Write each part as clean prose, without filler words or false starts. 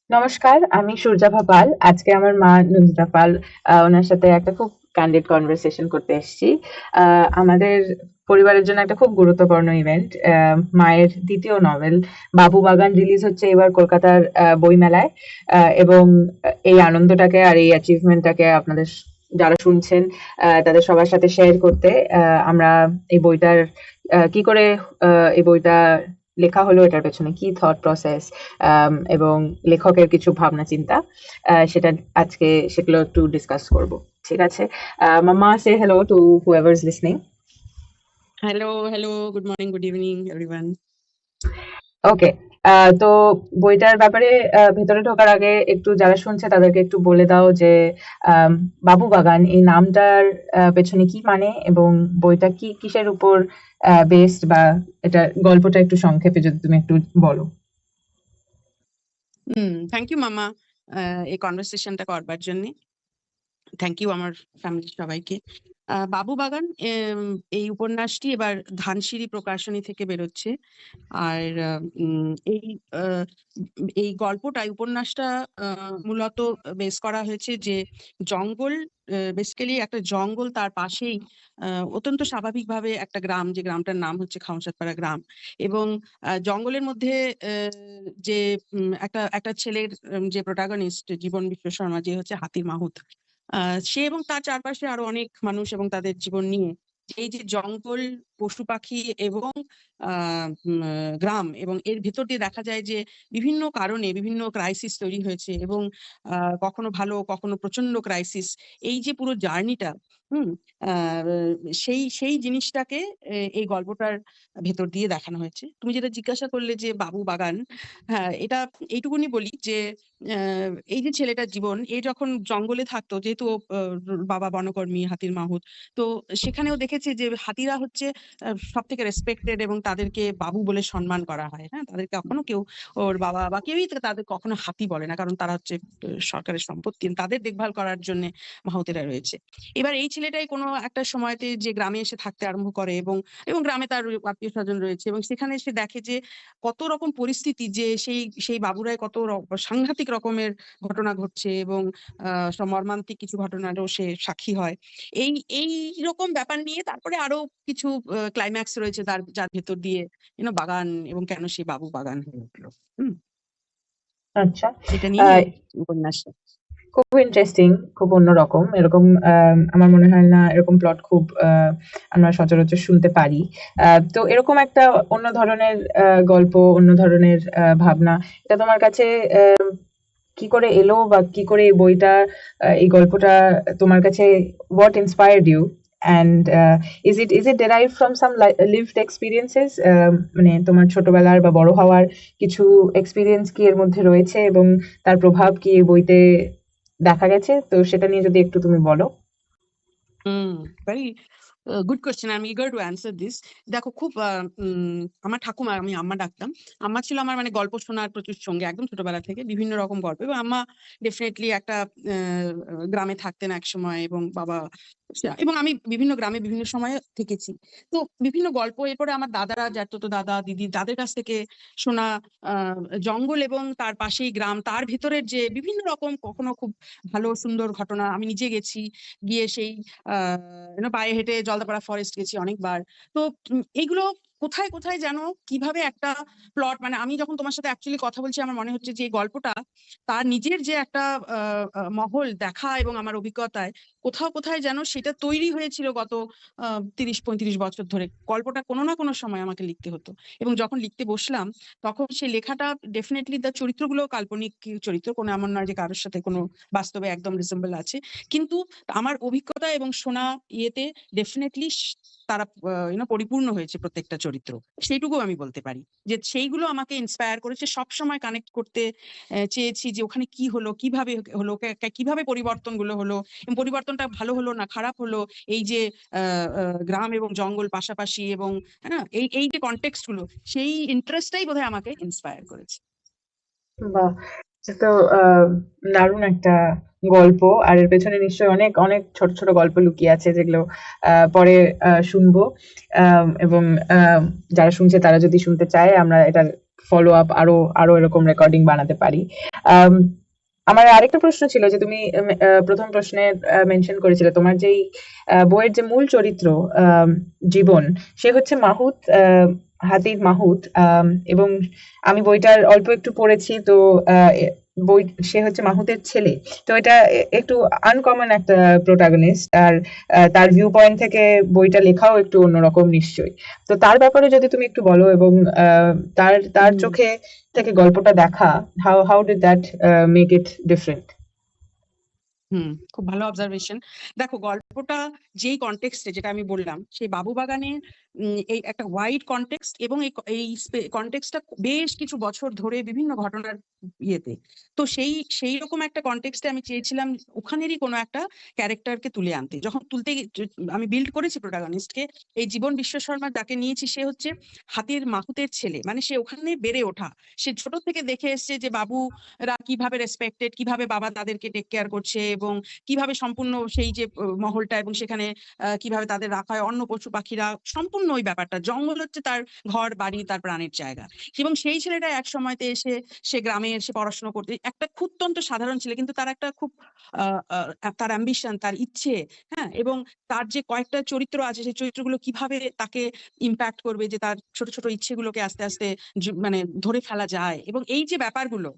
নমস্কার, আমি সুরজাভা পাল। আজকে আমার মা নন্দিতা পাল, ওনার সাথে একটা খুব ক্যান্ডিড কনভারসেশন করতে এসেছি। আমাদের পরিবারের জন্য একটা খুব গুরুত্বপূর্ণ ইভেন্ট, মায়ের দ্বিতীয় নভেল বাবু বাগান রিলিজ হচ্ছে এবার কলকাতার বইমেলায়। এবং এই আনন্দটাকে আর এই অ্যাচিভমেন্টটাকে আপনাদের যারা শুনছেন তাদের সবার সাথে শেয়ার করতে আমরা এই বইটার কি করে এই বইটা লেখা হলো, এটার পেছনে কি থট প্রসেস এবং লেখকের কিছু ভাবনা চিন্তা, সেটা আজকে সেগুলো একটু ডিসকাস করব। ঠিক আছে? Mamma, say hello to whoever is listening. Hello, good morning, good evening, everyone. Okay, তো বইটার ব্যাপারে ভেতরে ঢোকার আগে একটু যারা শুনছে তাদেরকে একটু বলে দাও যে বাবু বাগান এই নামটার পেছনে কি মানে, এবং বইটা কি কিসের উপর বেসড, বা এটা গল্পটা একটু সংক্ষেপে যদি তুমি একটু বলো। থ্যাংক ইউ মামা এই কনভারসেশনটা করবার জন্য। থ্যাংক ইউ আমার ফ্যামিলির সবাইকে। বাবু বাগান এই উপন্যাসটি এবার ধানসিঁড়ি প্রকাশনী থেকে বেরোচ্ছে। আর এই এই গল্পটা উপন্যাসটা মূলত বেস করা হয়েছে যে জঙ্গল, বেসিক্যালি একটা জঙ্গল, তার পাশেই অত্যন্ত স্বাভাবিকভাবে একটা গ্রাম, যে গ্রামটার নাম হচ্ছে খাউসাতপাড়া গ্রাম। এবং জঙ্গলের মধ্যে যে একটা একটা ছেলের যে প্রোটাগনিস্ট জীবন বিশ্ব শর্মা, যে হচ্ছে হাতির মাহুত, সে এবং তার চারপাশে আরো অনেক মানুষ এবং তাদের জীবন নিয়ে এই যে জঙ্গল, পশু পাখি এবং গ্রাম, এবং এর ভিতর দিয়ে দেখা যায় যে বিভিন্ন কারণে বিভিন্ন ক্রাইসিস তৈরি হয়েছে, এবং কখনো ভালো কখনো প্রচন্ড ক্রাইসিস। এই যে পুরো জার্নিটা, হুম আহ, সেই সেই জিনিসটাকে এই গল্পটার ভেতর দিয়ে দেখানো হয়েছে। তুমি যেটা জিজ্ঞাসা করলে যে বাবু বাগান, হ্যাঁ, এটা এইটুকুনি বলি যে এই যে ছেলেটার জীবন, এ যখন জঙ্গলে থাকতো, যেহেতু বাবা বনকর্মী হাতির মাহুত, তো সেখানেও দেখেছে যে হাতিরা হচ্ছে সব থেকে রেসপেক্টেড, এবং তাদেরকে বাবু বলে সম্মান করা হয়। হ্যাঁ, তাদেরকে কখনো কেউ ওর বাবা বা কেউই তাদের কখনো হাতি বলে না, কারণ তারা হচ্ছে সরকারের সম্পত্তি, তাদের দেখভাল করার জন্য মাহুতেরা রয়েছে। এবার এই ছেলেটাই কোনো একটা সময়তে যে গ্রামে এসে থাকতে আরম্ভ করে, এবং এবং গ্রামে তার আত্মীয় স্বজন রয়েছে, এবং সেখানে সে দেখে যে কত রকম পরিস্থিতি, যে সেই সেই বাবুরাই কত সাংঘাতিক রকমের ঘটনা ঘটছে, এবং সব মর্মান্তিক কিছু ঘটনারও সে সাক্ষী হয়। এই এই রকম ব্যাপার নিয়ে তারপরে আরো কিছু ক্লাইম্যাক্স রয়েছে তার, যার ভেতর দিয়ে বাগান এবং কেন সেই বাবু বাগান হয়ে উঠলো। আচ্ছা, এটা নিয়ে উপন্যাসটা। খুব ইন্টারেস্টিং, খুব অন্যরকম। এরকম আমার মনে হয় না এরকম প্লট খুব আমরা সচরাচর শুনতে পারি। তো এরকম একটা অন্য ধরনের গল্প, অন্য ধরনের ভাবনা, এটা তোমার কাছে কি করে এলো, বা কি করে এই বইটা, এই গল্পটা তোমার কাছে, what inspired you, and is it derived from some lived experiences? মানে তোমার ছোটবেলার বা বড় হওয়ার কিছু এক্সপিরিয়েন্স কি এর মধ্যে রয়েছে, এবং তার প্রভাব কি এই বইতে দেখা গেছে? তো সেটা নিয়ে যদি একটু তুমি বলো। Very good question, I am eager to answer this. দেখো, খুব আমার ঠাকুমা, আমি আম্মা ডাকতাম, আম্মা ছিল আমার মানে গল্প শোনার প্রচুর সঙ্গে একদম ছোটবেলা থেকে, বিভিন্ন রকম গল্প। এবং আম্মা ডেফিনেটলি একটা গ্রামে থাকতেন এক সময়, এবং বাবা, এবং আমি বিভিন্ন গ্রামে বিভিন্ন সময়ে থেকেছি। তো বিভিন্ন গল্প, এরপরে আমার দাদারা, জ্যাঠতো দাদা দিদি, তাদের কাছ থেকে শোনা জঙ্গল এবং তার পাশেই গ্রাম, তার ভেতরের যে বিভিন্ন রকম কখনো খুব ভালো সুন্দর ঘটনা। আমি নিজে গেছি, গিয়ে সেই পায়ে হেঁটে জলদাপাড়া ফরেস্ট গেছি অনেকবার। তো এইগুলো কোথায় কোথায় যেন কিভাবে একটা প্লট, মানে আমি যখন তোমার সাথে অ্যাকচুয়ালি কথা বলছি, আমার মনে হচ্ছে যে এই গল্পটা তার নিজের যে একটা মহল দেখা এবং আমার অভিজ্ঞতায় কোথাও কোথায় যেন সেটা তৈরি হয়েছিল গত 30-35 বছর ধরে। গল্পটা কোনো না কোনো সময় আমাকে লিখতে হতো, এবং যখন লিখতে বসলাম তখন সেই লেখাটা ডেফিনেটলি, তার চরিত্রগুলো কাল্পনিক চরিত্র, কোনো এমন নয় যে কারোর সাথে কোনো বাস্তবে একদম রিজেম্বল আছে, কিন্তু আমার অভিজ্ঞতা এবং শোনা ইয়েতে ডেফিনেটলি তারা পরিপূর্ণ হয়েছে প্রত্যেকটা চরিত্র। সেইটুকু আমি বলতে পারি যে সেইগুলো আমাকে ইন্সপায়ার করেছে, সব সময় কানেক্ট করতে চেয়েছি যে ওখানে কি হলো, কিভাবে হলো, কিভাবে পরিবর্তনগুলো হলো, এবং পরিবর্তনটা ভালো হলো না খারাপ হলো, এই যে গ্রাম এবং জঙ্গল পাশাপাশি, এবং এই এই যে কনটেক্সট গুলো, সেই ইন্টারেস্টটাই বোধহয় আমাকে ইন্সপায়ার করেছে। বাহ! তো দারুণ একটা গল্প। আর এর পেছনে নিশ্চয়ই অনেক অনেক ছোট ছোট গল্প লুকিয়ে আছে, যেগুলো পরে শুনবো। এবং যারা শুনছে তারা যদি শুনতে চায়, আমরা এটার ফলো আপ আরো আরো এরকম রেকর্ডিং বানাতে পারি। আমার আরেকটা প্রশ্ন ছিল যে তুমি প্রথম প্রশ্নে মেনশন করেছিলে তোমার যেই বইয়ের যে মূল চরিত্র জীবন, সে হচ্ছে মাহুত, হাতির মাহুত, এবং আমি বইটার অল্প একটু পড়েছি, তো বই সে হচ্ছে মাহুতের ছেলে। তো এটা একটু আনকমন একটা প্রোটাগনিস্ট, আর তার ভিউ পয়েন্ট থেকে বইটা লেখাও একটু অন্যরকম নিশ্চয়ই। তো তার ব্যাপারে যদি তুমি একটু বলো, এবং তার তার চোখে থেকে গল্পটা দেখা, how did that make it different? খুব ভালো অবজারভেশন। দেখো, গল্পটা যেই কনটেক্সটে, যেটা আমি বললাম, সেই বাবু বাগানের এই একটা ওয়াইড কনটেক্সট, এবং এই কনটেক্সটটা বেশ কিছু বছর ধরে বিভিন্ন ঘটনার ইয়েতে। তো সেই রকম একটা কনটেক্সটে আমি চেয়েছিলাম ওখানেরই কোনো একটা ক্যারেক্টারকে তুলে আনতে। যখন আমি বিল্ড করেছি প্রোটাগনিস্টকে, এই জীবন বিশ্ব শর্মা যাকে নিয়েছি, সে হচ্ছে হাতির মাহুতের ছেলে। মানে সে ওখানে বেড়ে ওঠা, সে ছোট থেকে দেখে এসছে যে বাবুরা কিভাবে রেসপেক্টেড, কিভাবে বাবা তাদেরকে টেক কেয়ার করছে, এবং কিভাবে সম্পূর্ণ সেই যে মহলটা, এবং সেখানে কিভাবে তাদের রাখা হয়, অন্য পশু পাখিরা, সম্পূর্ণ ওই ব্যাপারটা। জঙ্গল হচ্ছে তার ঘর বাড়ি, তার প্রাণের জায়গা। এবং সেই ছেলেটা এক সময়তে এসে সে গ্রামে এসে পড়াশোনা করতে, একটা অত্যন্ত সাধারণ ছেলে, কিন্তু তার একটা খুব তার অ্যাম্বিশন, তার ইচ্ছে, হ্যাঁ, এবং তার যে কয়েকটা চরিত্র আছে, সেই চরিত্রগুলো কিভাবে তাকে ইম্প্যাক্ট করবে, যে তার ছোট ছোট ইচ্ছেগুলোকে আস্তে আস্তে মানে ধরে ফেলা যায়, এবং এই যে ব্যাপারগুলো,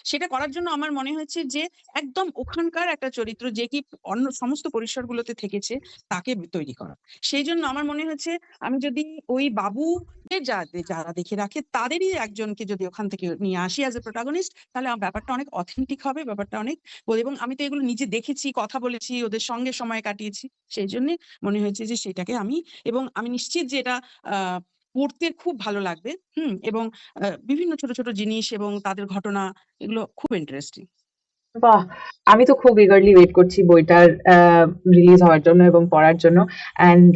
সেটা করার জন্য আমার মনে হয়েছে যে একদম ওখানকার একটা চরিত্র, যে কি অন্য সমস্ত পরিসরগুলোতে থেকেছে, তাকে তৈরি করা। সেই জন্য আমার মনে হয়েছে আমি যদি ওই বাবুদের যারা দেখে রাখে তাদেরই একজনকে যদি ওখান থেকে নিয়ে আসি অ্যাজ এ প্রোটাগনিস্ট, তাহলে আমার ব্যাপারটা অনেক অথেন্টিক হবে, ব্যাপারটা অনেক, এবং আমি তো এগুলো নিজে দেখেছি, কথা বলেছি, ওদের সঙ্গে সময় কাটিয়েছি। সেই জন্য মনে হয়েছে যে সেটাকে এবং আমি নিশ্চিত যে এটা পড়তে খুব ভালো লাগবে, এবং বিভিন্ন ছোট ছোট জিনিস এবং তাদের ঘটনা, এগুলো খুব ইন্টারেস্টিং। বাহ! আমি তো খুব eagerly ওয়েট করছি বইটার রিলিজ হওয়ার জন্য এবং পড়ার জন্য। অ্যান্ড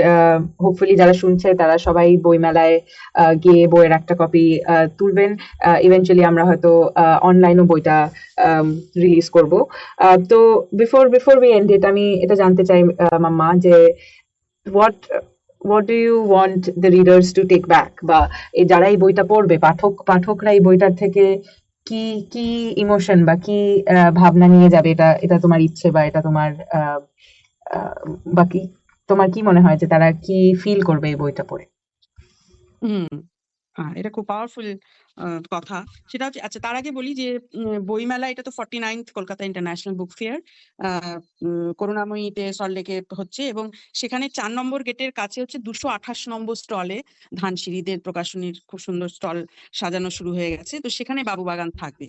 হোপফুলি যারা শুনছে তারা সবাই বইমেলায় গিয়ে বইয়ের একটা কপি তুলবেন। ইভেনচুয়ালি আমরা হয়তো অনলাইনেও বইটা রিলিজ করব। তো বিফোর উই এন্ড ইট, আমি এটা জানতে চাই মাম্মা, যে what what do you want the readers to take back, বা এই যারা এই বইটা পড়বে, পাঠকরা এই বইটার থেকে কি কি ইমোশন বা কি ভাবনা নিয়ে যাবে? এটা এটা তোমার ইচ্ছে, বা এটা তোমার বা কি তোমার কি মনে হয় যে তারা কি ফিল করবে এই বইটা পড়ে? হুম হ্যাঁ, এটা খুব পাওয়ারফুল কথা। সেটা হচ্ছে, আচ্ছা, তার আগে বলি যে বইমেলা, এটা তো 49th Kolkata international book fair করুণাময়ীতে সল্টলেকে হচ্ছে, এবং সেখানে 4 নম্বর গেটের কাছে হচ্ছে 228 নম্বর স্টলে ধানসিঁড়িদের প্রকাশনীর খুব সুন্দর স্টল সাজানো শুরু হয়ে গেছে। তো সেখানে বাবু বাগান থাকবে।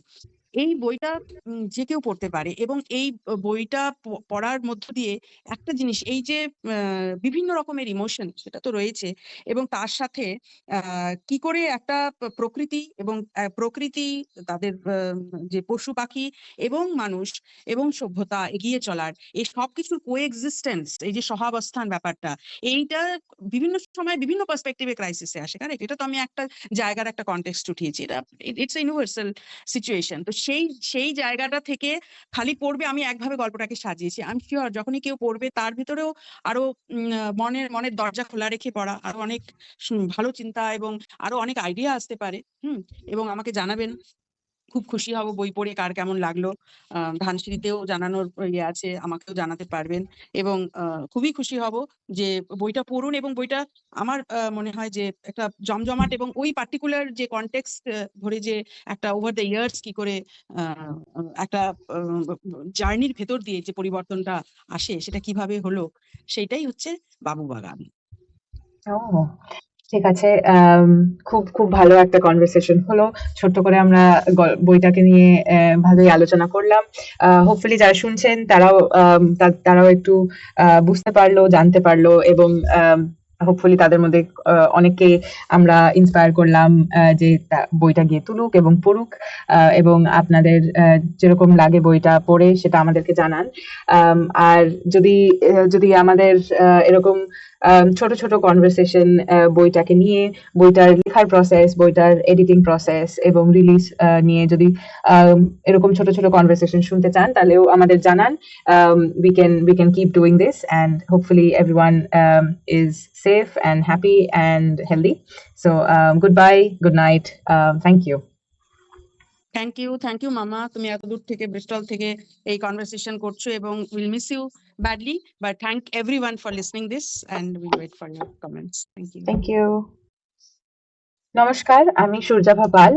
এই বইটা যে কেউ পড়তে পারে, এবং এই বইটা পড়ার মধ্য দিয়ে একটা জিনিস, এই যে বিভিন্ন রকমের ইমোশন, সেটা তো রয়েছে, এবং তার সাথে কি করে একটা প্রকৃতি, এবং প্রকৃতি, তাদের যে পশু পাখি এবং মানুষ এবং সভ্যতা এগিয়ে চলার, এই সবকিছুর কোএক্সিস্টেন্স, এই যে সহাবস্থান ব্যাপারটা, এইটা বিভিন্ন সময় বিভিন্ন পার্সপেক্টিভে ক্রাইসিসে আসে। কারেক্ট? এটা তো আমি একটা জায়গার একটা কনটেক্সট উঠিয়েছি, এটা ইটস ইউনিভার্সাল সিচুয়েশন। তো সেই জায়গাটা থেকে খালি পড়বে, আমি একভাবে গল্পটাকে সাজিয়েছি। আমি শিওর যখনই কেউ পড়বে, তার ভিতরেও আরো মনের দরজা খোলা রেখে পড়া, আরো অনেক ভালো চিন্তা এবং আরো অনেক আইডিয়া আসতে পারে। এবং আমাকে জানাবেন, খুব খুশি হব বই পড়ে কার কেমন লাগলো। ধানসিঁড়িতেও জানানোর ইয়ে আছে, আমাকেও জানাতে পারবেন, এবং খুবই খুশি হব যে বইটা পড়ুন, এবং বইটা আমার মনে হয় যে একটা জমজমাট, এবং ওই পার্টিকুলার যে কনটেক্সট ধরে, যে একটা ওভার দ্য ইয়ার্স কি করে একটা জার্নির ভেতর দিয়ে যে পরিবর্তনটা আসে, সেটা কিভাবে হলো, সেইটাই হচ্ছে বাবু বাগান। ও, ঠিক আছে। খুব খুব ভালো একটা কনভারসেশন হলো। ছোট্ট করে আমরা বইটাকে নিয়ে ভালোই আলোচনা করলাম। হোপফুলি যারা শুনছেন তারাও একটু বুঝতে পারলো, জানতে পারলো, এবং হোপফুলি তাদের মধ্যে অনেককে আমরা ইন্সপায়ার করলাম যে বইটা গিয়ে তুলুক এবং পড়ুক, এবং আপনাদের যেরকম লাগে বইটা পড়ে সেটা আমাদেরকে জানান। আর যদি যদি আমাদের এরকম ছোট ছোট কনভারসেশন বইটাকে নিয়ে, বইটার লেখার প্রসেস, বইটার এডিটিং প্রসেস এবং রিলিজ নিয়ে যদি এরকম ছোট ছোট কনভারসেশন শুনতে চান, তাহলেও আমাদের জানান। We can keep doing this, and hopefully everyone is safe and happy and healthy. So goodbye, good night. Thank you. Thank you মামা, তুমি এত দূর থেকে ব্রিস্টল থেকে এই কনভারসেশন করছো এবং will miss you badly, but thank everyone for listening this and will wait for your comments. Thank you. Thank you. নমস্কার, আমি সূর্যাভা পাল।